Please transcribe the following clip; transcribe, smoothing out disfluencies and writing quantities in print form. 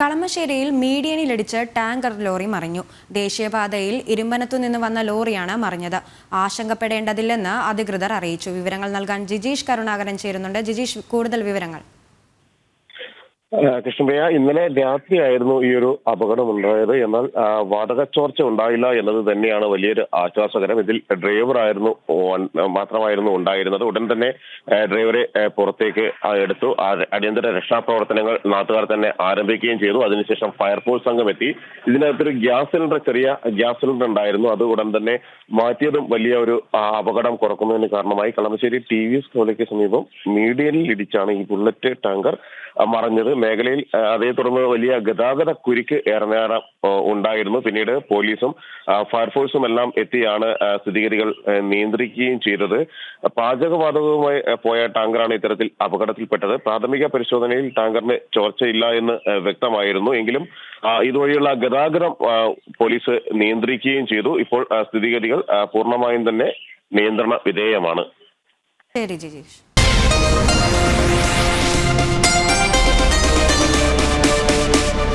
കളമശ്ശേരിയിൽ മീഡിയനിലിടിച്ച് tanker lorry മറിഞ്ഞു. ദേശീയപാതയിൽ ഇരുമ്പനത്തു നിന്ന് വന്ന ലോറിയാണ് മറിഞ്ഞത്. ആശങ്കപ്പെടേണ്ടതില്ലെന്ന് അധികൃതർ അറിയിച്ചു. വിവരങ്ങൾ നൽകാൻ ജിജീഷ് കരുണാകരൻ ചേരുന്നുണ്ട്. ജിജീഷ്, കൂടുതൽ വിവരങ്ങൾ. കൃഷ്ണപ്രിയ, ഇന്നലെ രാത്രിയായിരുന്നു ഈ ഒരു അപകടമുണ്ടായത്. എന്നാൽ വാതക ചോർച്ച ഉണ്ടായില്ല എന്നത് തന്നെയാണ് വലിയൊരു ആശ്വാസകരം. ഇതിൽ ഡ്രൈവർ മാത്രമായിരുന്നു ഉണ്ടായിരുന്നത്. ഉടൻ തന്നെ ഡ്രൈവറെ പുറത്തേക്ക് എടുത്തു. അടിയന്തര രക്ഷാപ്രവർത്തനങ്ങൾ നാട്ടുകാർ തന്നെ ആരംഭിക്കുകയും ചെയ്തു. അതിനുശേഷം ഫയർഫോഴ്സ് സംഘം എത്തി. ഇതിനകത്തൊരു ചെറിയ ഗ്യാസ് സിലിണ്ടർ ഉണ്ടായിരുന്നു. അത് ഉടൻ തന്നെ മാറ്റിയതും വലിയ ഒരു അപകടം കുറക്കുന്നതിന് കാരണമായി. കളമശ്ശേരി TVS കോളേജിന് സമീപം മീഡിയനിൽ ഇടിച്ചാണ് ഈ ബുള്ളറ്റ് ടാങ്കർ മറിഞ്ഞത്. മേഖലയിൽ അതേ തുടർന്ന് വലിയ ഗതാഗത കുരുക്ക് ഏറെ നേരം ഉണ്ടായിരുന്നു. പിന്നീട് പോലീസും ഫയർഫോഴ്സും എല്ലാം എത്തിയാണ് സ്ഥിതിഗതികൾ നിയന്ത്രിക്കുകയും ചെയ്തത്. പാചകവാതകവുമായി പോയ ടാങ്കറാണ് ഇത്തരത്തിൽ അപകടത്തിൽപ്പെട്ടത്. പ്രാഥമിക പരിശോധനയിൽ ടാങ്കറിന് ചോർച്ചയില്ല എന്ന് വ്യക്തമായിരുന്നു. എങ്കിലും ഇതുവഴിയുള്ള ഗതാഗതം പോലീസ് നിയന്ത്രിക്കുകയും ചെയ്തു. ഇപ്പോൾ സ്ഥിതിഗതികൾ പൂർണ്ണമായും തന്നെ നിയന്ത്രണ വിധേയമാണ്. ശരി ജിജീഷ്.